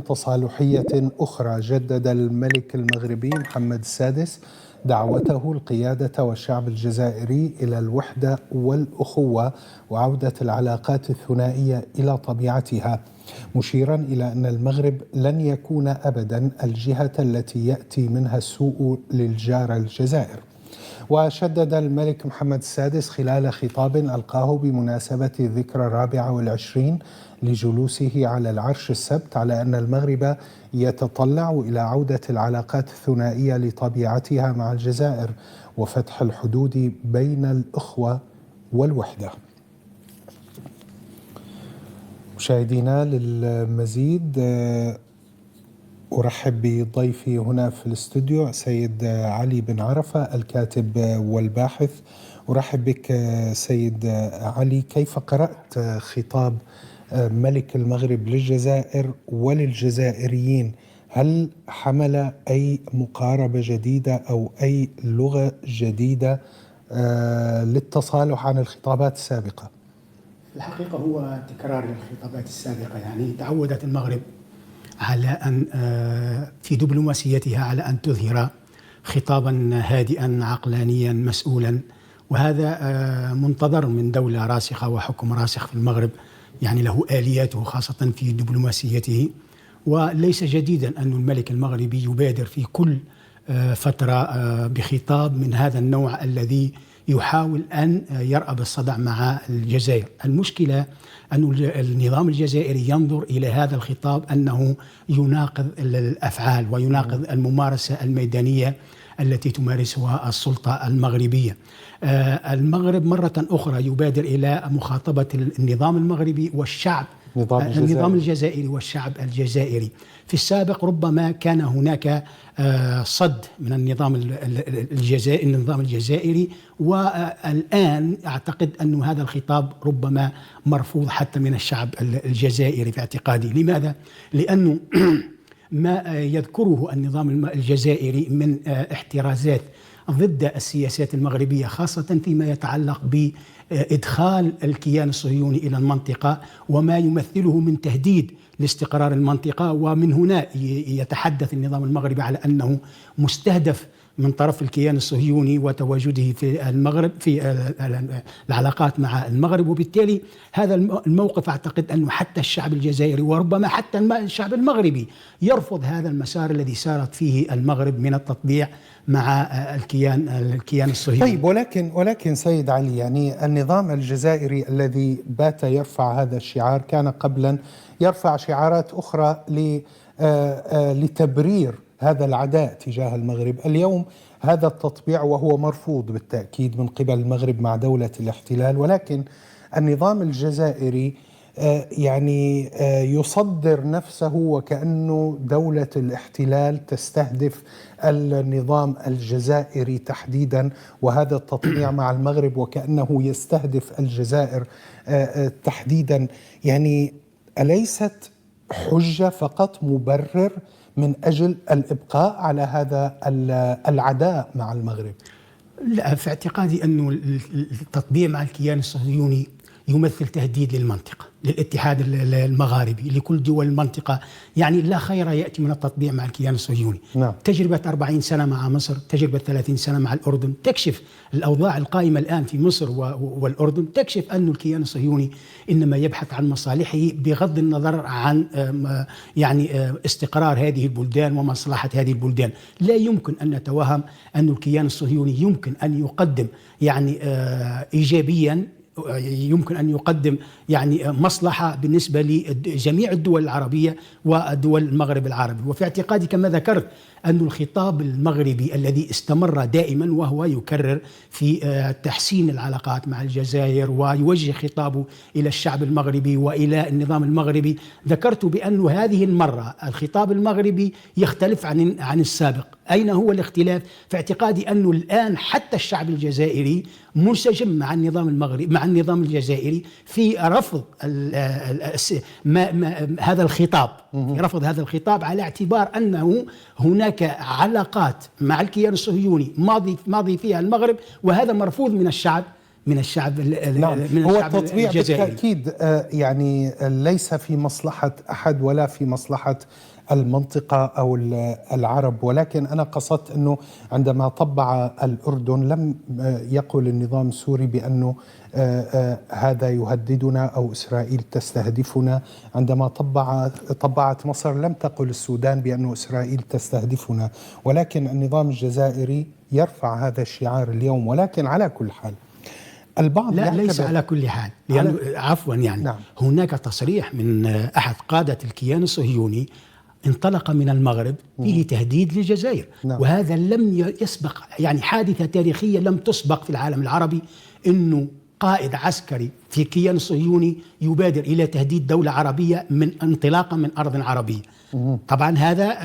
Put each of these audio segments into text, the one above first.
تصالحية أخرى جدد الملك المغربي محمد السادس دعوته القيادة والشعب الجزائري إلى الوحدة والأخوة وعودة العلاقات الثنائية إلى طبيعتها، مشيرا إلى أن المغرب لن يكون أبدا الجهة التي يأتي منها السوء للجارة الجزائر. وشدد الملك محمد السادس خلال خطاب ألقاه بمناسبة الذكرى 24 لجلوسه على العرش السبت على أن المغرب يتطلع إلى عودة العلاقات الثنائية لطبيعتها مع الجزائر وفتح الحدود بين الأخوة والوحدة. مشاهدينا، للمزيد أرحب بضيفي هنا في الاستوديو سيد علي بن عرفة الكاتب والباحث. أرحب بك سيد علي. كيف قرأت خطاب ملك المغرب للجزائر وللجزائريين؟ هل حمل أي مقاربة جديدة أو أي لغة جديدة للتصالح عن الخطابات السابقة؟ الحقيقة هو تكرار للخطابات السابقة، يعني تعودت المغرب على أن في دبلوماسيتها على أن تظهر خطابا هادئا عقلانيا مسؤولا، وهذا منتظر من دولة راسخة وحكم راسخ في المغرب، يعني له آلياته خاصة في دبلوماسيته. وليس جديدا أن الملك المغربي يبادر في كل فترة بخطاب من هذا النوع الذي يحاول أن يرأب الصدع مع الجزائر. المشكلة أن النظام الجزائري ينظر إلى هذا الخطاب أنه يناقض الأفعال ويناقض الممارسة الميدانية التي تمارسها السلطة المغربية. المغرب مرة أخرى يبادر إلى مخاطبة النظام المغربي والشعب، النظام الجزائري والشعب الجزائري. في السابق ربما كان هناك صد من النظام الجزائري، والآن أعتقد أن هذا الخطاب ربما مرفوض حتى من الشعب الجزائري في اعتقادي. لماذا؟ لأنه ما يذكره النظام الجزائري من احترازات ضد السياسات المغربية، خاصة فيما يتعلق بإدخال الكيان الصهيوني إلى المنطقة وما يمثله من تهديد لاستقرار المنطقة. ومن هنا يتحدث النظام المغربي على أنه مستهدف من طرف الكيان الصهيوني وتواجده في المغرب في العلاقات مع المغرب. وبالتالي هذا الموقف أعتقد أنه حتى الشعب الجزائري وربما حتى الشعب المغربي يرفض هذا المسار الذي سارت فيه المغرب من التطبيع مع الكيان الصهيوني. طيب، ولكن سيد علي، يعني النظام الجزائري الذي بات يرفع هذا الشعار كان قبلا يرفع شعارات أخرى لتبرير هذا العداء تجاه المغرب. اليوم هذا التطبيع وهو مرفوض بالتأكيد من قبل المغرب مع دولة الاحتلال، ولكن النظام الجزائري يعني يصدر نفسه وكأنه دولة الاحتلال تستهدف النظام الجزائري تحديدا، وهذا التطبيع مع المغرب وكأنه يستهدف الجزائر تحديدا. يعني أليست حجة فقط مبرر من أجل الإبقاء على هذا العداء مع المغرب؟ لا، في اعتقادي أنه التطبيع مع الكيان الصهيوني يمثل تهديد للمنطقة، للاتحاد المغاربي، لكل دول المنطقة. يعني لا خير يأتي من التطبيع مع الكيان الصهيوني. نعم. تجربة 40 سنة مع مصر، تجربة 30 سنة مع الأردن تكشف الأوضاع القائمة الآن في مصر والأردن، تكشف أن الكيان الصهيوني إنما يبحث عن مصالحه بغض النظر عن يعني استقرار هذه البلدان ومصلحة هذه البلدان. لا يمكن أن نتوهم أن الكيان الصهيوني يمكن أن يقدم يعني إيجابيا، يمكن أن يقدم يعني مصلحة بالنسبة لجميع الدول العربية ودول المغرب العربي. وفي اعتقادي كما ذكرت أن الخطاب المغربي الذي استمر دائما وهو يكرر في تحسين العلاقات مع الجزائر ويوجه خطابه إلى الشعب المغربي وإلى النظام المغربي، ذكرت بأن هذه المرة الخطاب المغربي يختلف عن السابق. أين هو الاختلاف؟ في اعتقادي أنه الآن حتى الشعب الجزائري منسجم مع النظام المغربي مع النظام الجزائري في رفض هذا الخطاب، رفض هذا الخطاب على اعتبار أنه هناك علاقات مع الكيان الصهيوني ماضي فيها المغرب، وهذا مرفوض من الشعب من هو التطبيع بالتأكيد يعني ليس في مصلحة أحد ولا في مصلحة المنطقة أو العرب. ولكن أنا قصدت أنه عندما طبع الأردن لم يقل النظام السوري بأنه هذا يهددنا أو إسرائيل تستهدفنا. عندما طبعت مصر لم تقل السودان بأنه إسرائيل تستهدفنا، ولكن النظام الجزائري يرفع هذا الشعار اليوم. ولكن على كل حال البعض لا، ليس على كل حال، لأنه عفوا يعني نعم. هناك تصريح من أحد قادة الكيان الصهيوني انطلق من المغرب فيه تهديد للجزائر. نعم. وهذا لم يسبق، يعني حادثة تاريخية لم تسبق في العالم العربي، إنه قائد عسكري في الكيان الصهيوني يبادر إلى تهديد دولة عربية من انطلاقا من أرض عربية. طبعا هذا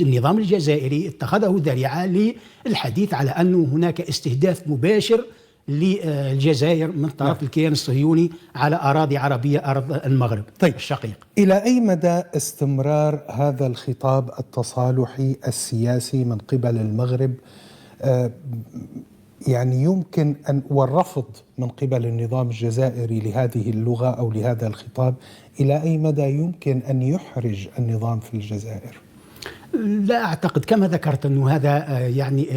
النظام الجزائري اتخذه ذريعة للحديث على أنه هناك استهداف مباشر للجزائر من طرف الكيان الصهيوني على أراضي عربية، أرض المغرب الشقيق. إلى أي مدى استمرار هذا الخطاب التصالحي السياسي من قبل المغرب يعني يمكن أن، والرفض من قبل النظام الجزائري لهذه اللغة أو لهذا الخطاب، إلى أي مدى يمكن أن يحرج النظام في الجزائر؟ لا أعتقد، كما ذكرت أنه هذا يعني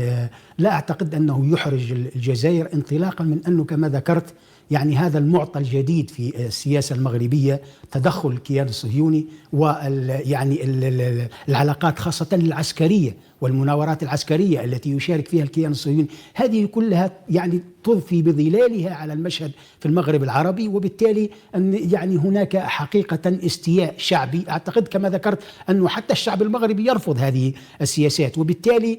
لا أعتقد أنه يحرج الجزائر، انطلاقا من أنه كما ذكرت يعني هذا المعطى الجديد في السياسة المغربية، تدخل الكيان الصهيوني ويعني العلاقات خاصة العسكرية والمناورات العسكرية التي يشارك فيها الكيان الصهيوني، هذه كلها يعني تضفي بظلالها على المشهد في المغرب العربي. وبالتالي أن يعني هناك حقيقة استياء شعبي، أعتقد كما ذكرت أنه حتى الشعب المغربي يرفض هذه السياسات. وبالتالي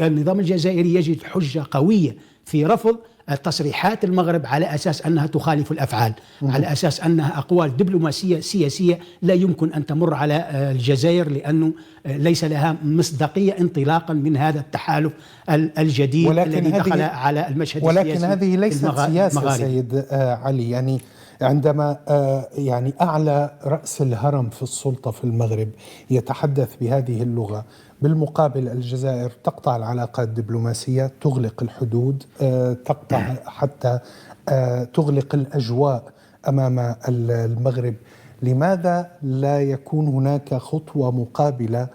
النظام الجزائري يجد حجة قوية في رفض تصريحات المغرب على أساس أنها تخالف الأفعال، على أساس أنها أقوال دبلوماسية سياسية لا يمكن أن تمر على الجزائر، لأنه ليس لها مصداقية انطلاقا من هذا التحالف الجديد الذي دخل على المشهد السياسي. ولكن هذه ليست سياسة سيد علي. يعني عندما يعني أعلى رأس الهرم في السلطة في المغرب يتحدث بهذه اللغة، بالمقابل الجزائر تقطع العلاقات الدبلوماسية، تغلق الحدود، تقطع حتى تغلق الأجواء أمام المغرب. لماذا لا يكون هناك خطوة مقابلة؟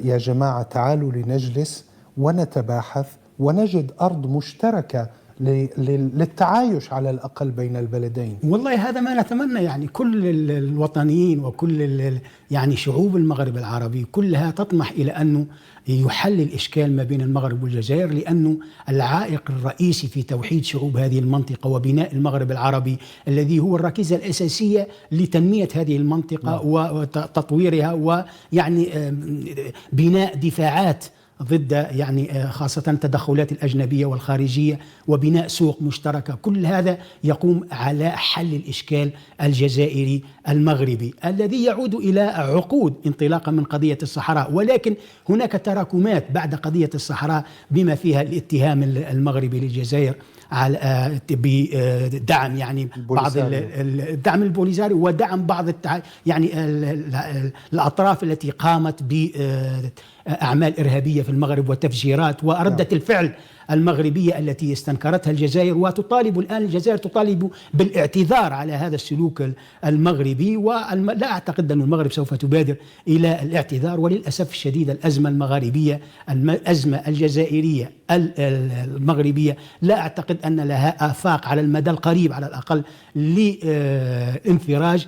يا جماعة تعالوا لنجلس ونتباحث ونجد أرض مشتركة للتعايش على الأقل بين البلدين. والله هذا ما نتمنى، يعني كل الوطنيين وكل يعني شعوب المغرب العربي كلها تطمح إلى أنه يحل الإشكال ما بين المغرب والجزائر، لأنه العائق الرئيسي في توحيد شعوب هذه المنطقة وبناء المغرب العربي الذي هو الركيزة الأساسية لتنمية هذه المنطقة وتطويرها، ويعني بناء دفاعات ضد يعني خاصة التدخلات الأجنبية والخارجية، وبناء سوق مشتركة. كل هذا يقوم على حل الإشكال الجزائري المغربي الذي يعود إلى عقود انطلاقا من قضية الصحراء. ولكن هناك تراكمات بعد قضية الصحراء بما فيها الاتهام المغربي للجزائر بدعم يعني بعض الدعم البوليزاري، ودعم بعض يعني الأطراف التي قامت بأعمال إرهابية في المغرب وتفجيرات، وردة الفعل المغربية التي استنكرتها الجزائر، وتطالب الآن الجزائر تطالب بالاعتذار على هذا السلوك المغربي. ولا أعتقد أن المغرب سوف تبادر إلى الاعتذار. وللأسف الشديد الأزمة المغاربية، الأزمة الجزائرية المغربية، لا أعتقد أن لها آفاق على المدى القريب على الأقل لانفراج